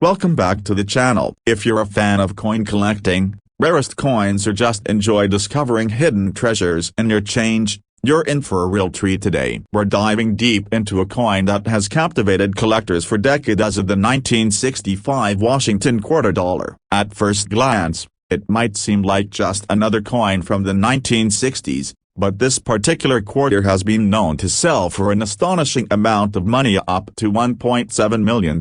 Welcome back to the channel. If you're a fan of coin collecting, rarest coins, or just enjoy discovering hidden treasures in your change, you're in for a real treat today. We're diving deep into a coin that has captivated collectors for decades as of the 1965 Washington quarter dollar. At first glance, it might seem like just another coin from the 1960s, but this particular quarter has been known to sell for an astonishing amount of money, up to $1.7 million.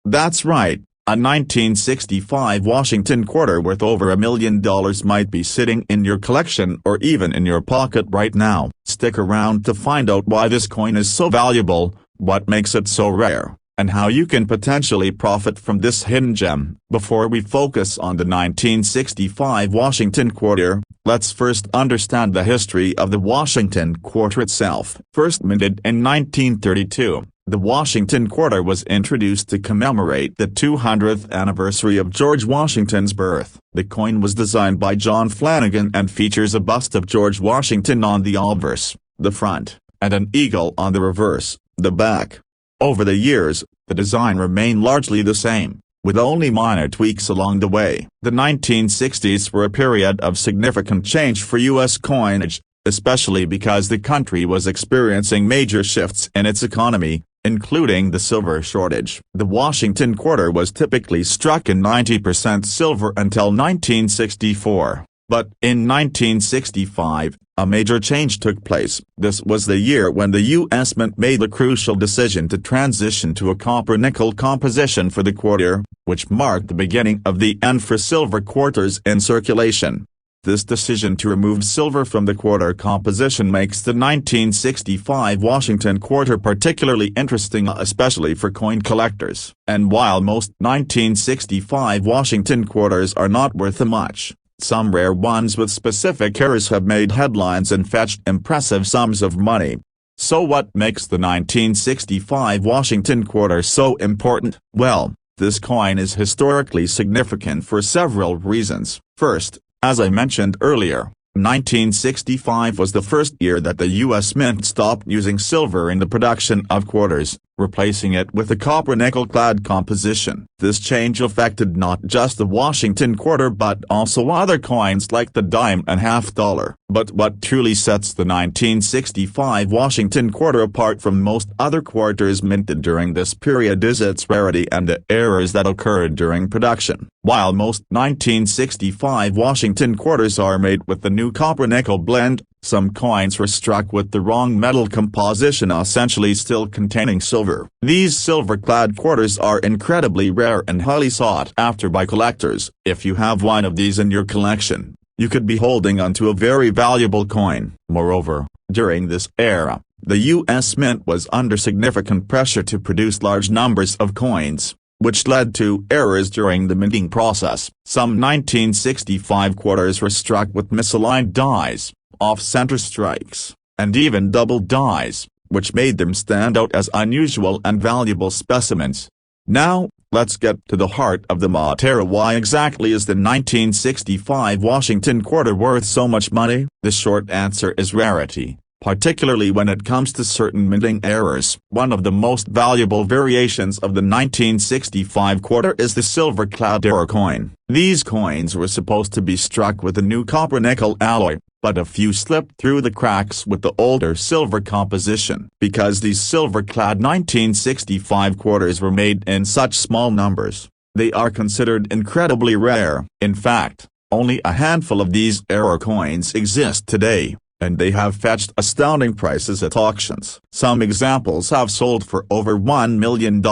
That's right, a 1965 Washington quarter worth over $1 million might be sitting in your collection or even in your pocket right now. Stick around to find out why this coin is so valuable, what makes it so rare, and how you can potentially profit from this hidden gem. Before we focus on the 1965 Washington quarter, let's first understand the history of the Washington quarter itself. First minted in 1932, the Washington quarter was introduced to commemorate the 200th anniversary of George Washington's birth. The coin was designed by John Flanagan and features a bust of George Washington on the obverse, the front, and an eagle on the reverse, the back. Over the years, the design remained largely the same, with only minor tweaks along the way. The 1960s were a period of significant change for U.S. coinage, especially because the country was experiencing major shifts in its economy, including the silver shortage. The Washington quarter was typically struck in 90% silver until 1964. But in 1965, a major change took place. This was the year when the U.S. Mint made the crucial decision to transition to a copper-nickel composition for the quarter, which marked the beginning of the end for silver quarters in circulation. This decision to remove silver from the quarter composition makes the 1965 Washington quarter particularly interesting, especially for coin collectors. And while most 1965 Washington quarters are not worth much, some rare ones with specific errors have made headlines and fetched impressive sums of money. So what makes the 1965 Washington quarter so important? Well, this coin is historically significant for several reasons. First, as I mentioned earlier, 1965 was the first year that the U.S. Mint stopped using silver in the production of quarters, replacing it with a copper-nickel clad composition. This change affected not just the Washington quarter but also other coins like the dime and half dollar. But what truly sets the 1965 Washington quarter apart from most other quarters minted during this period is its rarity and the errors that occurred during production. While most 1965 Washington quarters are made with the new copper-nickel blend, some coins were struck with the wrong metal composition, essentially still containing silver. These silver-clad quarters are incredibly rare and highly sought after by collectors. If you have one of these in your collection, you could be holding onto a very valuable coin. Moreover, during this era, the U.S. Mint was under significant pressure to produce large numbers of coins, which led to errors during the minting process. Some 1965 quarters were struck with misaligned dies, off-center strikes, and even double dies, which made them stand out as unusual and valuable specimens. Now, let's get to the heart of the matter. Why exactly is the 1965 Washington quarter worth so much money? The short answer is rarity, particularly when it comes to certain minting errors. One of the most valuable variations of the 1965 quarter is the silver-clad error coin. These coins were supposed to be struck with a new copper-nickel alloy, but a few slipped through the cracks with the older silver composition. Because these silver-clad 1965 quarters were made in such small numbers, they are considered incredibly rare. In fact, only a handful of these error coins exist today, and they have fetched astounding prices at auctions. Some examples have sold for over $1 million,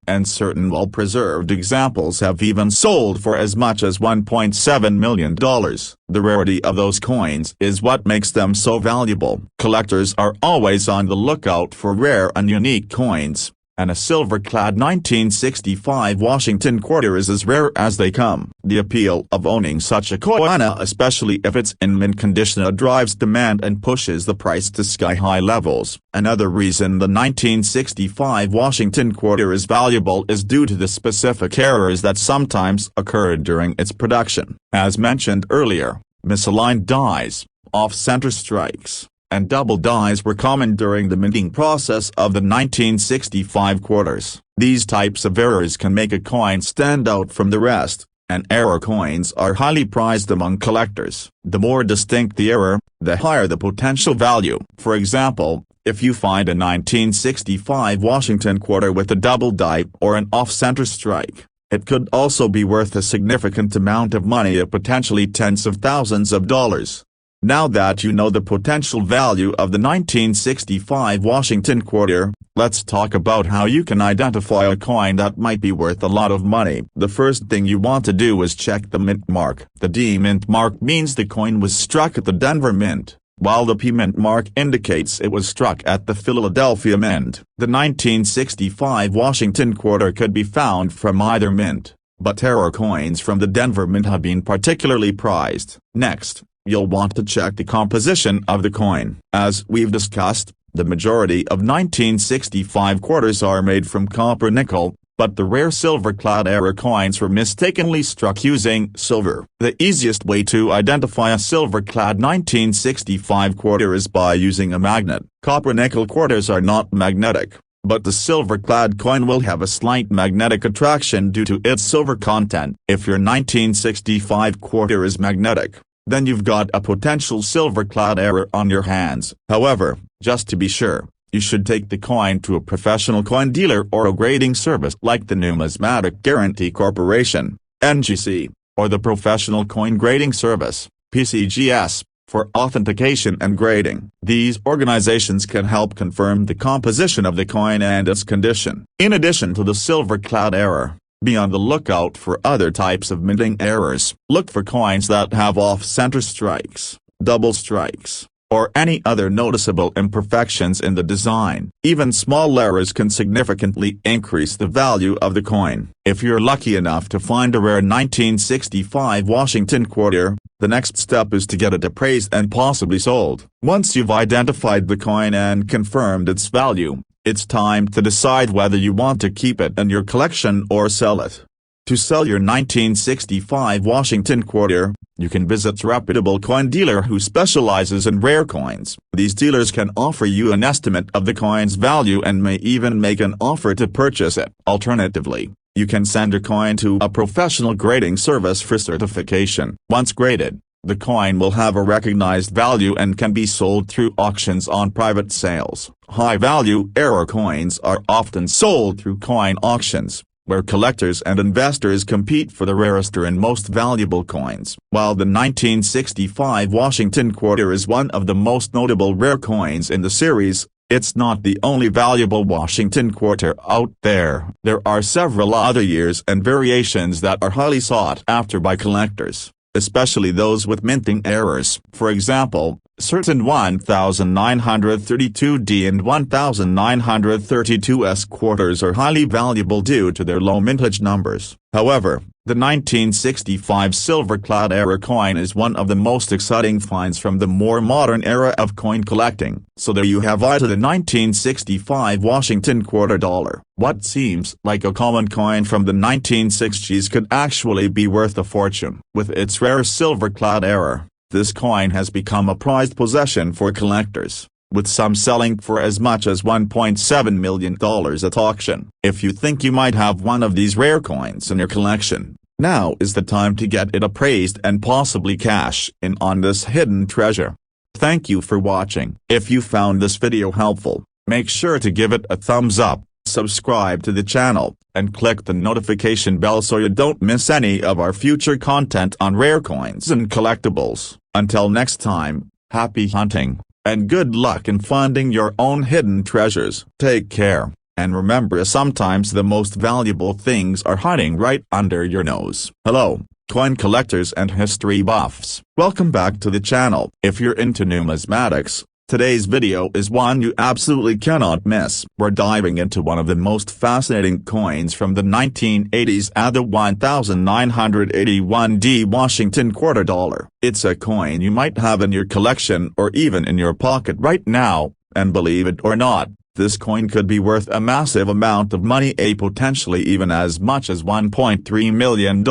and certain well-preserved examples have even sold for as much as $1.7 million. The rarity of those coins is what makes them so valuable. Collectors are always on the lookout for rare and unique coins, and a silver-clad 1965 Washington quarter is as rare as they come. The appeal of owning such a coin, especially if it's in mint condition, drives demand and pushes the price to sky-high levels. Another reason the 1965 Washington quarter is valuable is due to the specific errors that sometimes occurred during its production. As mentioned earlier, misaligned dies, off-center strikes, and double dies were common during the minting process of the 1965 quarters. These types of errors can make a coin stand out from the rest, and error coins are highly prized among collectors. The more distinct the error, the higher the potential value. For example, if you find a 1965 Washington quarter with a double die or an off-center strike, it could also be worth a significant amount of money, potentially tens of thousands of dollars. Now that you know the potential value of the 1965 Washington quarter, let's talk about how you can identify a coin that might be worth a lot of money. The first thing you want to do is check the mint mark. The D mint mark means the coin was struck at the Denver Mint, while the P mint mark indicates it was struck at the Philadelphia Mint. The 1965 Washington quarter could be found from either mint, but error coins from the Denver Mint have been particularly prized. Next, you'll want to check the composition of the coin. As we've discussed, the majority of 1965 quarters are made from copper nickel, but the rare silver-clad error coins were mistakenly struck using silver. The easiest way to identify a silver-clad 1965 quarter is by using a magnet. Copper-nickel quarters are not magnetic, but the silver-clad coin will have a slight magnetic attraction due to its silver content. If your 1965 quarter is magnetic, then you've got a potential silver-clad error on your hands. However, just to be sure, you should take the coin to a professional coin dealer or a grading service like the Numismatic Guarantee Corporation, NGC, or the Professional Coin Grading Service, PCGS, for authentication and grading. These organizations can help confirm the composition of the coin and its condition. In addition to the silver-clad error, be on the lookout for other types of minting errors. Look for coins that have off-center strikes, double strikes, or any other noticeable imperfections in the design. Even small errors can significantly increase the value of the coin. If you're lucky enough to find a rare 1965 Washington quarter, the next step is to get it appraised and possibly sold. Once you've identified the coin and confirmed its value, it's time to decide whether you want to keep it in your collection or sell it. To sell your 1965 Washington quarter, you can visit a reputable coin dealer who specializes in rare coins. These dealers can offer you an estimate of the coin's value and may even make an offer to purchase it. Alternatively, you can send your coin to a professional grading service for certification. Once graded, the coin will have a recognized value and can be sold through auctions on private sales. High-value error coins are often sold through coin auctions, where collectors and investors compete for the rarest and most valuable coins. While the 1965 Washington quarter is one of the most notable rare coins in the series, it's not the only valuable Washington quarter out there. There are several other years and variations that are highly sought after by collectors, especially those with minting errors. For example, certain 1932D and 1932S quarters are highly valuable due to their low mintage numbers. However, the 1965 silver-clad error coin is one of the most exciting finds from the more modern era of coin collecting. So there you have it, the 1965 Washington quarter dollar. What seems like a common coin from the 1960s could actually be worth a fortune. With its rare silver-clad error, this coin has become a prized possession for collectors, with some selling for as much as $1.7 million at auction. If you think you might have one of these rare coins in your collection, now is the time to get it appraised and possibly cash in on this hidden treasure. Thank you for watching. If you found this video helpful, make sure to give it a thumbs up, subscribe to the channel, and click the notification bell so you don't miss any of our future content on rare coins and collectibles. Until next time, happy hunting, and good luck in finding your own hidden treasures. Take care, and remember, sometimes the most valuable things are hiding right under your nose. Hello, coin collectors and history buffs. Welcome back to the channel. If you're into numismatics, today's video is one you absolutely cannot miss. We're diving into one of the most fascinating coins from the 1980s, the 1981D Washington quarter dollar. It's a coin you might have in your collection or even in your pocket right now, and believe it or not, this coin could be worth a massive amount of money, potentially even as much as $1.3 million.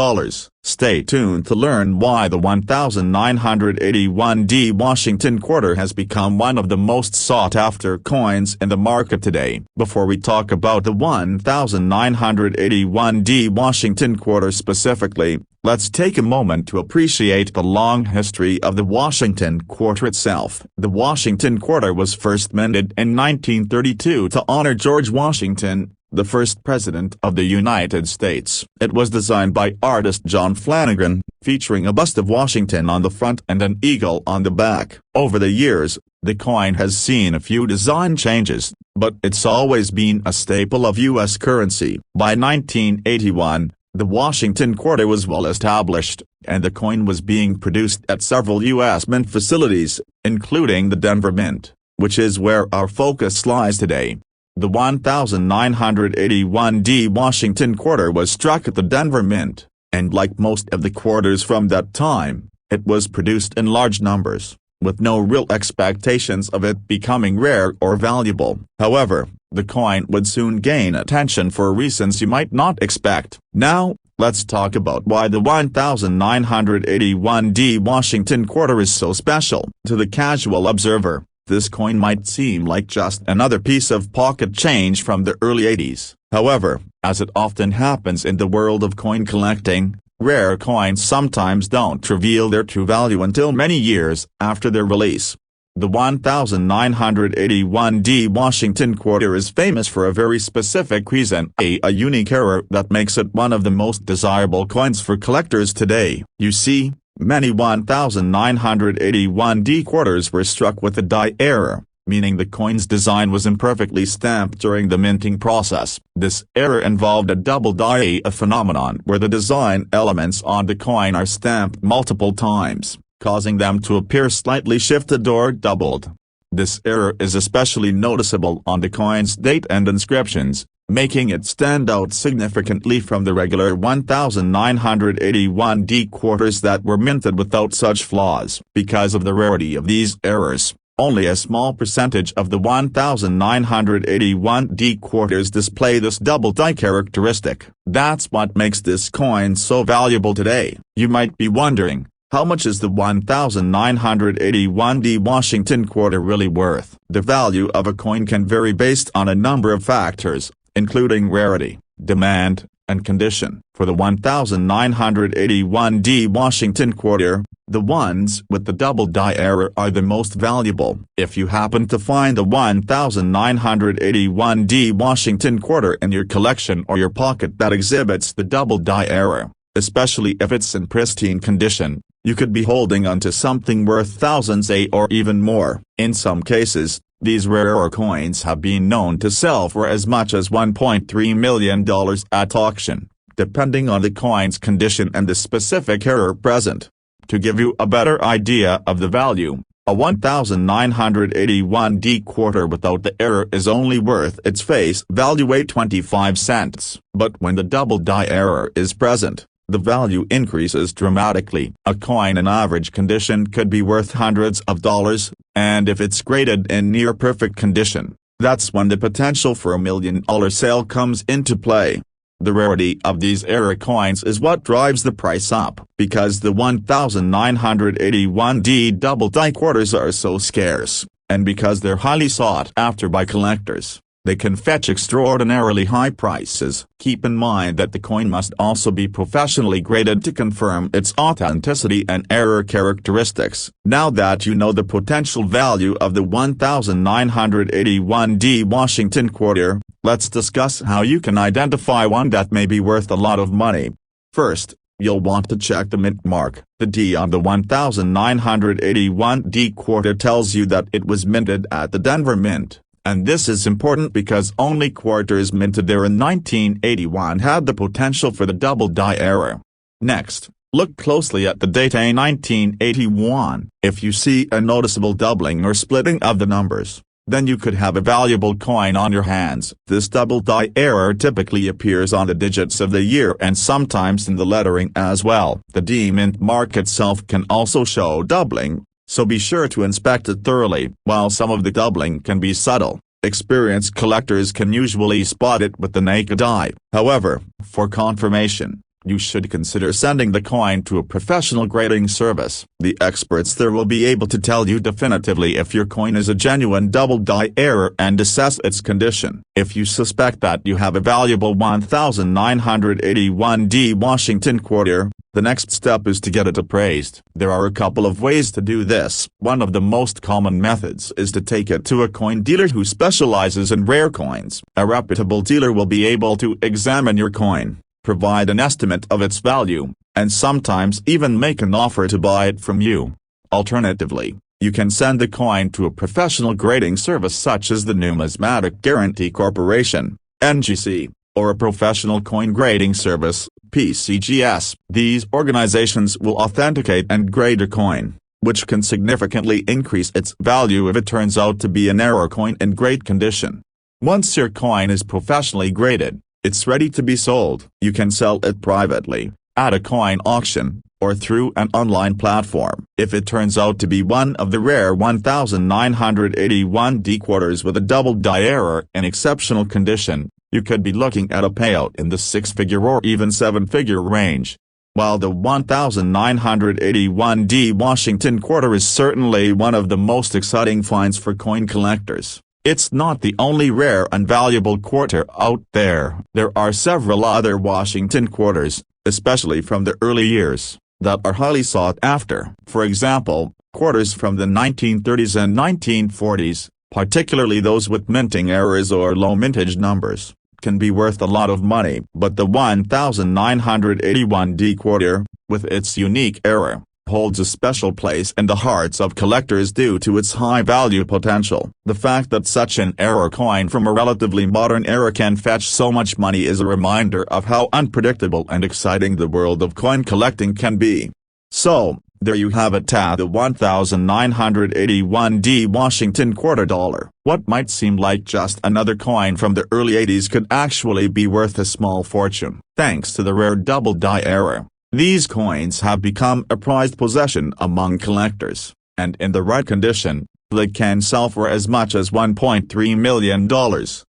Stay tuned to learn why the 1981D Washington quarter has become one of the most sought-after coins in the market today. Before we talk about the 1981D Washington quarter specifically, let's take a moment to appreciate the long history of the Washington quarter itself. The Washington quarter was first minted in 1932 to honor George Washington, the first president of the United States. It was designed by artist John Flanagan, featuring a bust of Washington on the front and an eagle on the back. Over the years, the coin has seen a few design changes, but it's always been a staple of U.S. currency. By 1981, the Washington quarter was well established, and the coin was being produced at several U.S. mint facilities, including the Denver Mint, which is where our focus lies today. The 1981D Washington quarter was struck at the Denver Mint, and like most of the quarters from that time, it was produced in large numbers, with no real expectations of it becoming rare or valuable. However, the coin would soon gain attention for reasons you might not expect. Now, let's talk about why the 1981D Washington quarter is so special. To the casual observer, this coin might seem like just another piece of pocket change from the early 80s. However, as it often happens in the world of coin collecting, rare coins sometimes don't reveal their true value until many years after their release. The 1981D Washington quarter is famous for a very specific reason, a unique error that makes it one of the most desirable coins for collectors today. You see, many 1981D quarters were struck with a die error, meaning the coin's design was imperfectly stamped during the minting process. This error involved a double die, a phenomenon where the design elements on the coin are stamped multiple times, causing them to appear slightly shifted or doubled. This error is especially noticeable on the coin's date and inscriptions, making it stand out significantly from the regular 1981D quarters that were minted without such flaws. Because of the rarity of these errors, only a small percentage of the 1981D quarters display this double die characteristic. That's what makes this coin so valuable today. You might be wondering, how much is the 1981D Washington quarter really worth? The value of a coin can vary based on a number of factors, including rarity, demand, and condition. For the 1981D Washington quarter, the ones with the double die error are the most valuable. If you happen to find the 1981D Washington quarter in your collection or your pocket that exhibits the double die error, especially if it's in pristine condition, you could be holding onto something worth thousands or even more. In some cases, these rarer coins have been known to sell for as much as $1.3 million at auction, depending on the coin's condition and the specific error present. To give you a better idea of the value, a 1981D quarter without the error is only worth its face value at 25 cents. But when the double die error is present, the value increases dramatically. A coin in average condition could be worth hundreds of dollars, and if it's graded in near-perfect condition, that's when the potential for $1 million sale comes into play. The rarity of these error coins is what drives the price up. Because the 1981D double die quarters are so scarce, and because they're highly sought after by collectors, they can fetch extraordinarily high prices. Keep in mind that the coin must also be professionally graded to confirm its authenticity and error characteristics. Now that you know the potential value of the 1981D Washington quarter, let's discuss how you can identify one that may be worth a lot of money. First, you'll want to check the mint mark. The D on the 1981D quarter tells you that it was minted at the Denver Mint. And this is important because only quarters minted there in 1981 had the potential for the double die error. Next, look closely at the date in 1981. If you see a noticeable doubling or splitting of the numbers, then you could have a valuable coin on your hands. This double die error typically appears on the digits of the year and sometimes in the lettering as well. The D mint mark itself can also show doubling, so be sure to inspect it thoroughly. While some of the doubling can be subtle, experienced collectors can usually spot it with the naked eye. However, for confirmation, you should consider sending the coin to a professional grading service. The experts there will be able to tell you definitively if your coin is a genuine double die error and assess its condition. If you suspect that you have a valuable 1981D Washington quarter, the next step is to get it appraised. There are a couple of ways to do this. One of the most common methods is to take it to a coin dealer who specializes in rare coins. A reputable dealer will be able to examine your coin, provide an estimate of its value, and sometimes even make an offer to buy it from you. Alternatively, you can send the coin to a professional grading service such as the Numismatic Guarantee Corporation, NGC, or a professional coin grading service, PCGS. These organizations will authenticate and grade a coin, which can significantly increase its value if it turns out to be an error coin in great condition. Once your coin is professionally graded, it's ready to be sold. You can sell it privately, at a coin auction, or through an online platform. If it turns out to be one of the rare 1981D quarters with a double die error in exceptional condition, you could be looking at a payout in the six-figure or even seven-figure range. While the 1981D Washington quarter is certainly one of the most exciting finds for coin collectors, it's not the only rare and valuable quarter out there. There are several other Washington quarters, especially from the early years, that are highly sought after. For example, quarters from the 1930s and 1940s, particularly those with minting errors or low mintage numbers, can be worth a lot of money. But the 1981D quarter, with its unique error, holds a special place in the hearts of collectors due to its high value potential. The fact that such an error coin from a relatively modern era can fetch so much money is a reminder of how unpredictable and exciting the world of coin collecting can be. So, there you have it, the 1981D Washington quarter dollar. What might seem like just another coin from the early 80s could actually be worth a small fortune. Thanks to the rare double die error, these coins have become a prized possession among collectors, and in the right condition, they can sell for as much as $1.3 million.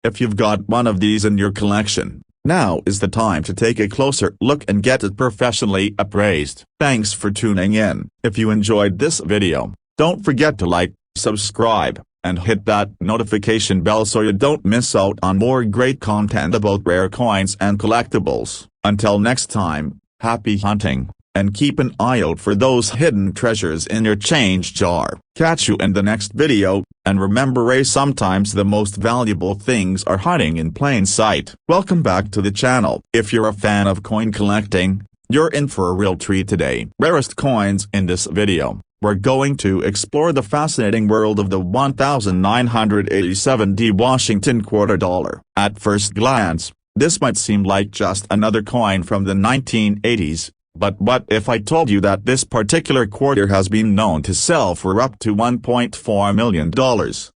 If you've got one of these in your collection, now is the time to take a closer look and get it professionally appraised. Thanks for tuning in. If you enjoyed this video, don't forget to like, subscribe, and hit that notification bell so you don't miss out on more great content about rare coins and collectibles. Until next time, happy hunting, and keep an eye out for those hidden treasures in your change jar. Catch you in the next video, and remember, sometimes the most valuable things are hiding in plain sight. Welcome back to the channel. If you're a fan of coin collecting, you're in for a real treat today. Rarest coins. In this video, we're going to explore the fascinating world of the 1987D Washington quarter dollar. At first glance, this might seem like just another coin from the 1980s, but what if I told you that this particular quarter has been known to sell for up to $1.4 million?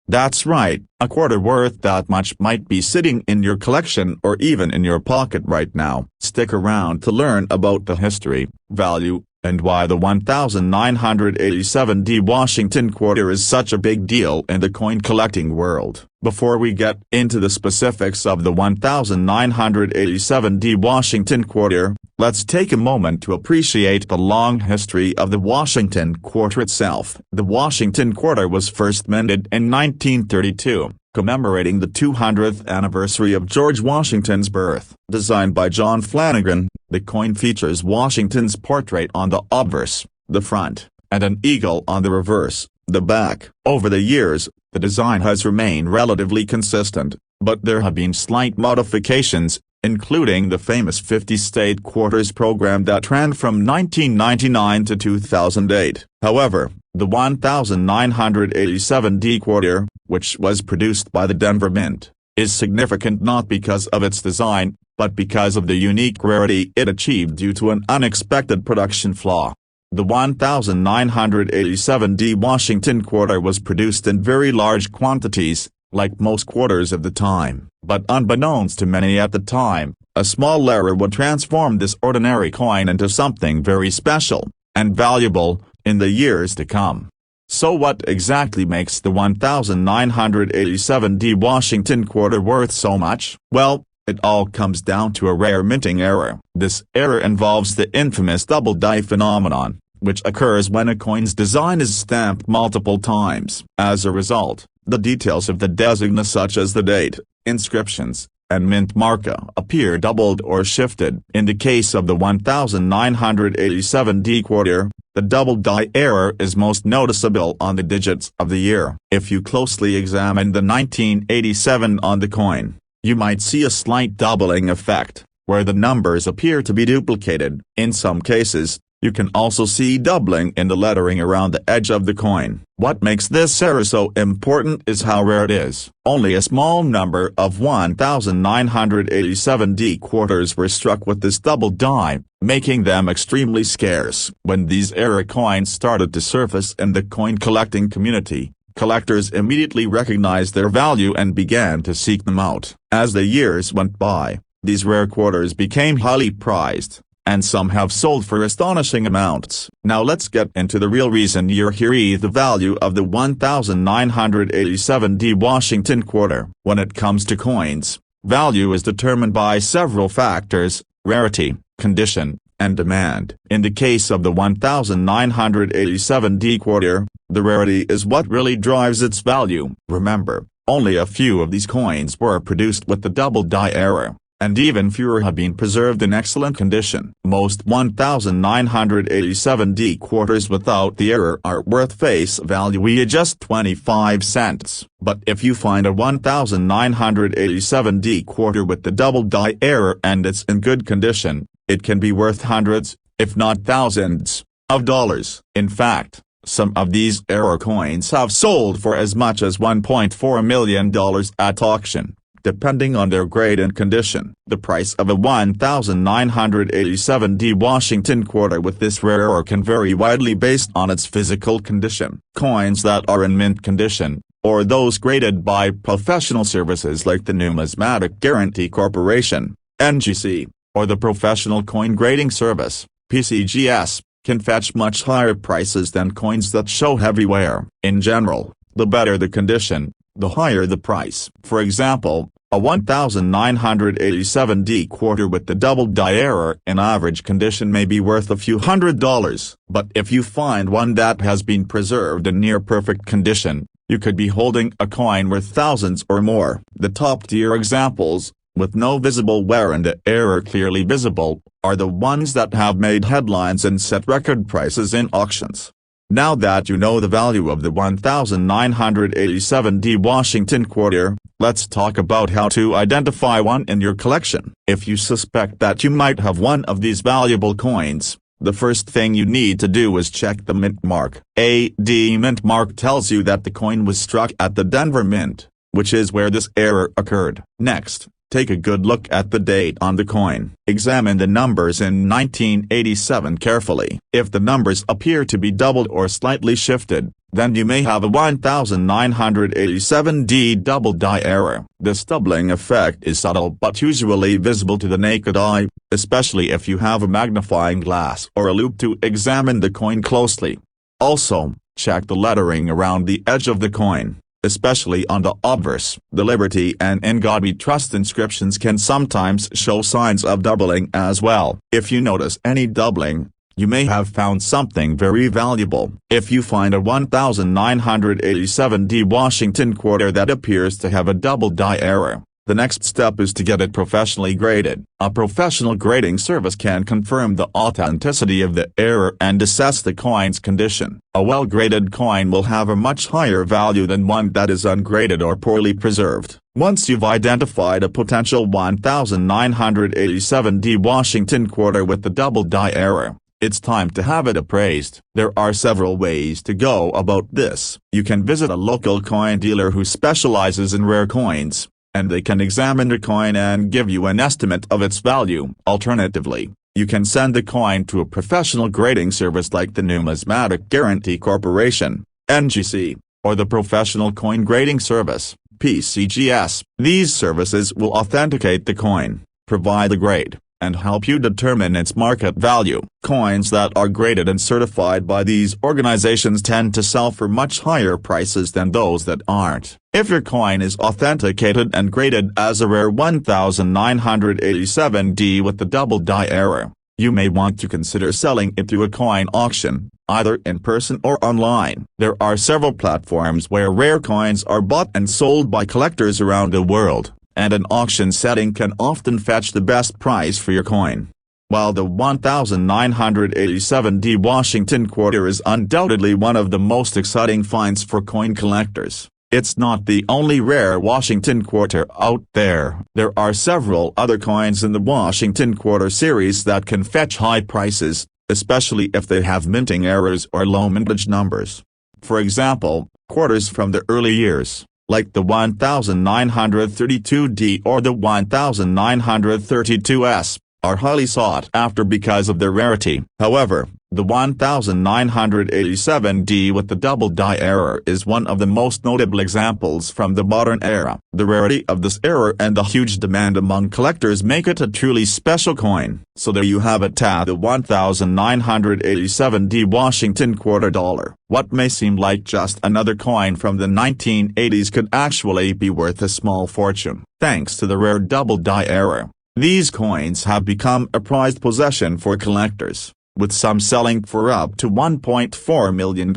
That's right, a quarter worth that much might be sitting in your collection or even in your pocket right now. Stick around to learn about the history, value, and why the 1987D Washington quarter is such a big deal in the coin collecting world. Before we get into the specifics of the 1987D Washington quarter, let's take a moment to appreciate the long history of the Washington quarter itself. The Washington quarter was first minted in 1932, commemorating the 200th anniversary of George Washington's birth. Designed by John Flanagan, the coin features Washington's portrait on the obverse, the front, and an eagle on the reverse, the back. Over the years, the design has remained relatively consistent, but there have been slight modifications, including the famous 50-state quarters program that ran from 1999 to 2008. However, the 1987D quarter, which was produced by the Denver Mint, is significant not because of its design, but because of the unique rarity it achieved due to an unexpected production flaw. The 1987D Washington quarter was produced in very large quantities, like most quarters of the time, but unbeknownst to many at the time, a small error would transform this ordinary coin into something very special and valuable in the years to come. So what exactly makes the 1987D Washington quarter worth so much? Well, It all comes down to a rare minting error. This error involves the infamous double die phenomenon, which occurs when a coin's design is stamped multiple times. As a result, the details of the design such as the date, inscriptions, and mint marker appear doubled or shifted. In the case of the 1987D quarter, the double die error is most noticeable on the digits of the year. If you closely examine the 1987 on the coin, you might see a slight doubling effect, where the numbers appear to be duplicated. In some cases, you can also see doubling in the lettering around the edge of the coin. What makes this error so important is how rare it is. Only a small number of 1987D quarters were struck with this double die, making them extremely scarce. When these error coins started to surface in the coin collecting community, collectors immediately recognized their value and began to seek them out. As the years went by, these rare quarters became highly prized, and some have sold for astonishing amounts. Now let's get into the real reason you're here. The value of the 1987D Washington quarter. When it comes to coins, value is determined by several factors: rarity, condition, and demand. In the case of the 1987D quarter, the rarity is what really drives its value. Remember, only a few of these coins were produced with the double die error, and even fewer have been preserved in excellent condition. Most 1987D quarters without the error are worth face value just 25 cents. But if you find a 1987D quarter with the double die error and it's in good condition, it can be worth hundreds, if not thousands, of dollars. In fact, some of these error coins have sold for as much as $1.4 million at auction, depending on their grade and condition. The price of a 1987D Washington quarter with this rare error can vary widely based on its physical condition. Coins that are in mint condition, or those graded by professional services like the Numismatic Guarantee Corporation, NGC, or the Professional Coin Grading Service, PCGS, can fetch much higher prices than coins that show heavy wear. In general, the better the condition, the higher the price. For example, a 1987D quarter with the double die error in average condition may be worth a few $100s. But if you find one that has been preserved in near perfect condition, you could be holding a coin worth thousands or more. The top-tier examples, with no visible wear and the error clearly visible, are the ones that have made headlines and set record prices in auctions. Now that you know the value of the 1987D Washington quarter, let's talk about how to identify one in your collection. If you suspect that you might have one of these valuable coins, the first thing you need to do is check the mint mark. The mint mark tells you that the coin was struck at the Denver Mint, which is where this error occurred. Next, take a good look at the date on the coin. Examine the numbers in 1987 carefully. If the numbers appear to be doubled or slightly shifted, then you may have a 1987D double die error. This doubling effect is subtle but usually visible to the naked eye, especially if you have a magnifying glass or a loupe to examine the coin closely. Also, check the lettering around the edge of the coin, especially on the obverse. The Liberty and In God We Trust inscriptions can sometimes show signs of doubling as well. If you notice any doubling, you may have found something very valuable. If you find a 1987D Washington quarter that appears to have a double die error, the next step is to get it professionally graded. A professional grading service can confirm the authenticity of the error and assess the coin's condition. A well-graded coin will have a much higher value than one that is ungraded or poorly preserved. Once you've identified a potential 1987D Washington quarter with the double die error, it's time to have it appraised. There are several ways to go about this. You can visit a local coin dealer who specializes in rare coins, and they can examine the coin and give you an estimate of its value. Alternatively, you can send the coin to a professional grading service like the Numismatic Guarantee Corporation, NGC, or the Professional Coin Grading Service, PCGS. These services will authenticate the coin, provide the grade, and help you determine its market value. Coins that are graded and certified by these organizations tend to sell for much higher prices than those that aren't. If your coin is authenticated and graded as a rare 1987D with the double die error, you may want to consider selling it to a coin auction, either in person or online. There are several platforms where rare coins are bought and sold by collectors around the world, and an auction setting can often fetch the best price for your coin. While the 1987D Washington quarter is undoubtedly one of the most exciting finds for coin collectors, it's not the only rare Washington quarter out there. There are several other coins in the Washington quarter series that can fetch high prices, especially if they have minting errors or low mintage numbers. For example, quarters from the early years, like the 1932D or the 1932S, are highly sought after because of their rarity. However, the 1987D with the double die error is one of the most notable examples from the modern era. The rarity of this error and the huge demand among collectors make it a truly special coin. So there you have it, the 1987D Washington quarter dollar. What may seem like just another coin from the 1980s could actually be worth a small fortune, thanks to the rare double die error. These coins have become a prized possession for collectors, with some selling for up to $1.4 million.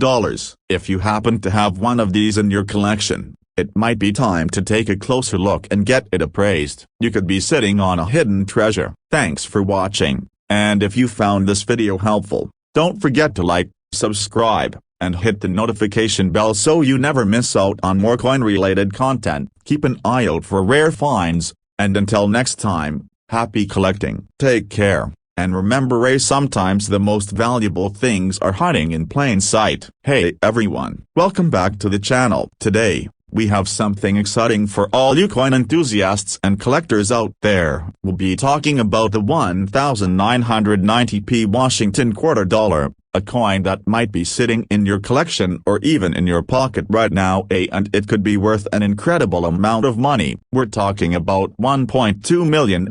If you happen to have one of these in your collection, it might be time to take a closer look and get it appraised. You could be sitting on a hidden treasure. Thanks for watching, and if you found this video helpful, don't forget to like, subscribe, and hit the notification bell so you never miss out on more coin-related content. Keep an eye out for rare finds, and until next time, happy collecting. Take care, and remember, sometimes the most valuable things are hiding in plain sight. Hey everyone, welcome back to the channel. Today, we have something exciting for all you coin enthusiasts and collectors out there. We'll be talking about the 1990p Washington quarter dollar, a coin that might be sitting in your collection or even in your pocket right now, and it could be worth an incredible amount of money. We're talking about $1.2 million.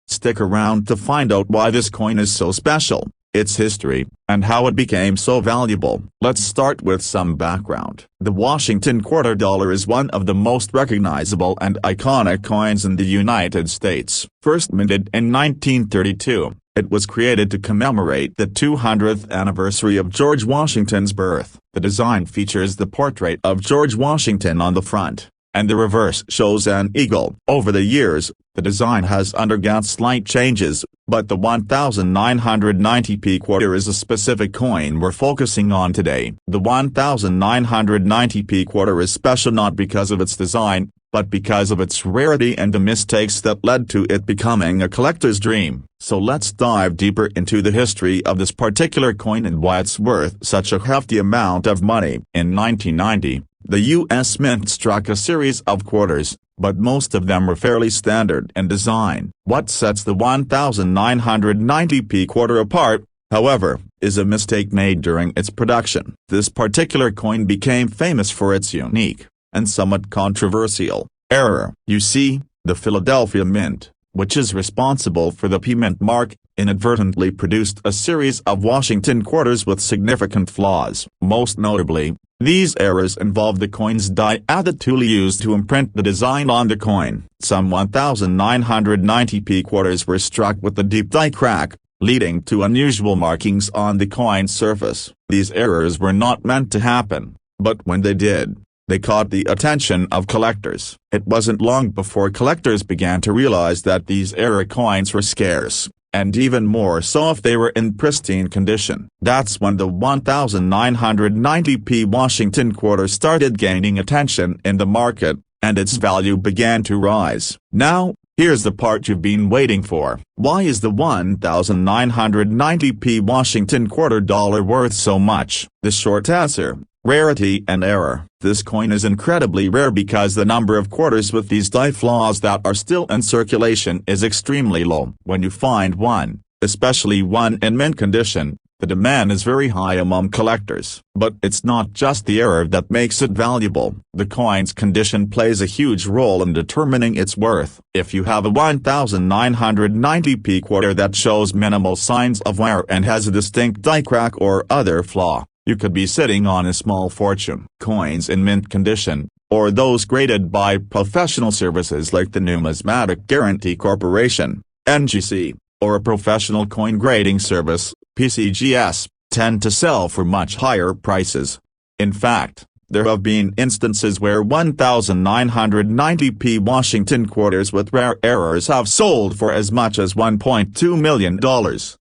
Stick around to find out why this coin is so special, its history, and how it became so valuable. Let's start with some background. The Washington quarter dollar is one of the most recognizable and iconic coins in the United States. First minted in 1932, it was created to commemorate the 200th anniversary of George Washington's birth. The design features the portrait of George Washington on the front, and the reverse shows an eagle. Over the years, the design has undergone slight changes, but the 1990p quarter is a specific coin we're focusing on today. The 1990p quarter is special not because of its design, but because of its rarity and the mistakes that led to it becoming a collector's dream. So let's dive deeper into the history of this particular coin and why it's worth such a hefty amount of money. In 1990, the U.S. Mint struck a series of quarters, but most of them were fairly standard in design. What sets the 1990p quarter apart, however, is a mistake made during its production. This particular coin became famous for its unique, and somewhat controversial, error. You see, the Philadelphia Mint, which is responsible for the P Mint mark, inadvertently produced a series of Washington quarters with significant flaws. Most notably, these errors involve the coin's die at the tool used to imprint the design on the coin. Some 1990p quarters were struck with a deep die crack, leading to unusual markings on the coin's surface. These errors were not meant to happen, but when they did, they caught the attention of collectors. It wasn't long before collectors began to realize that these error coins were scarce, and even more so if they were in pristine condition. That's when the 1990p Washington quarter started gaining attention in the market, and its value began to rise. Now, here's the part you've been waiting for. Why is the 1990p Washington quarter dollar worth so much? The short answer: rarity and error. This coin is incredibly rare because the number of quarters with these die flaws that are still in circulation is extremely low. When you find one, especially one in mint condition, The demand is very high among collectors. But it's not just the error that makes it valuable. The coin's condition plays a huge role in determining its worth. If you have a 1990p quarter that shows minimal signs of wear and has a distinct die crack or other flaw, you could be sitting on a small fortune. Coins in mint condition, or those graded by professional services like the Numismatic Guarantee Corporation, NGC, or a professional coin grading service, PCGS, tend to sell for much higher prices. In fact, there have been instances where 1990p Washington quarters with rare errors have sold for as much as $1.2 million.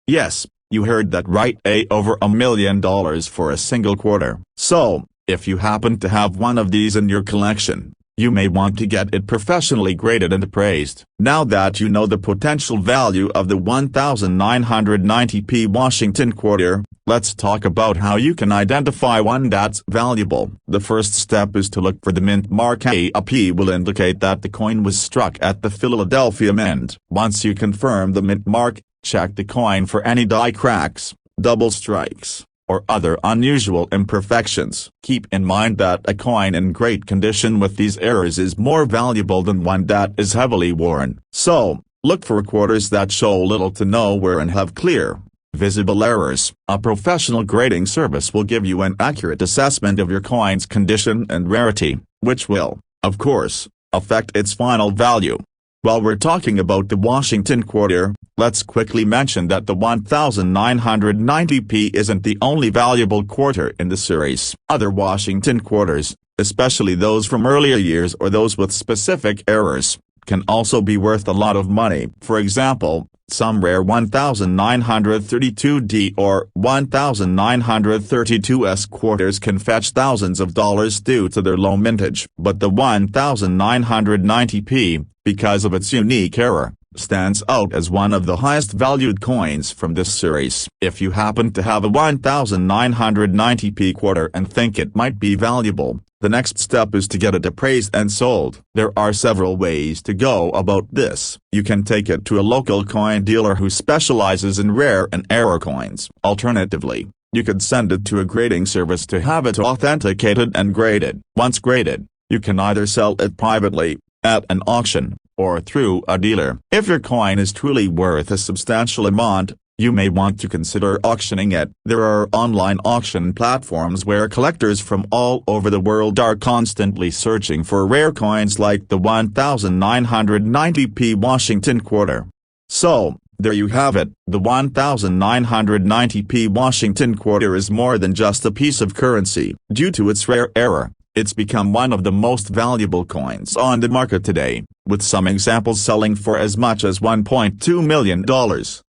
Yes, you heard that right, over $1 million for a single quarter. So, if you happen to have one of these in your collection, you may want to get it professionally graded and appraised. Now that you know the potential value of the 1990p Washington quarter, let's talk about how you can identify one that's valuable. The first step is to look for the mint mark. A P will indicate that the coin was struck at the Philadelphia Mint. Once you confirm the mint mark, check the coin for any die cracks, double strikes, or other unusual imperfections. Keep in mind that a coin in great condition with these errors is more valuable than one that is heavily worn. So, look for quarters that show little to no wear and have clear, visible errors. A professional grading service will give you an accurate assessment of your coin's condition and rarity, which will, of course, affect its final value. While we're talking about the Washington quarter, let's quickly mention that the 1990p isn't the only valuable quarter in the series. Other Washington quarters, especially those from earlier years or those with specific errors, can also be worth a lot of money. For example, some rare 1932D or 1932S quarters can fetch thousands of dollars due to their low mintage. But the 1990p, because of its unique error, stands out as one of the highest valued coins from this series. If you happen to have a 1990p quarter and think it might be valuable, the next step is to get it appraised and sold. There are several ways to go about this. You can take it to a local coin dealer who specializes in rare and error coins. Alternatively, you could send it to a grading service to have it authenticated and graded. Once graded, you can either sell it privately, at an auction, or through a dealer. If your coin is truly worth a substantial amount, you may want to consider auctioning it. There are online auction platforms where collectors from all over the world are constantly searching for rare coins like the 1990p Washington quarter. So, there you have it. The 1990p Washington quarter is more than just a piece of currency. Due to its rare error, it's become one of the most valuable coins on the market today, with some examples selling for as much as $1.2 million.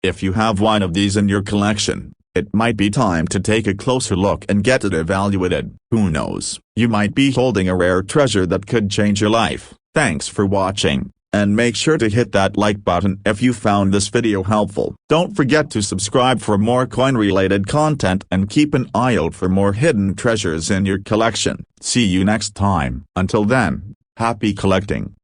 If you have one of these in your collection, it might be time to take a closer look and get it evaluated. Who knows, you might be holding a rare treasure that could change your life. Thanks for watching, and make sure to hit that like button if you found this video helpful. Don't forget to subscribe for more coin-related content and keep an eye out for more hidden treasures in your collection. See you next time. Until then, happy collecting.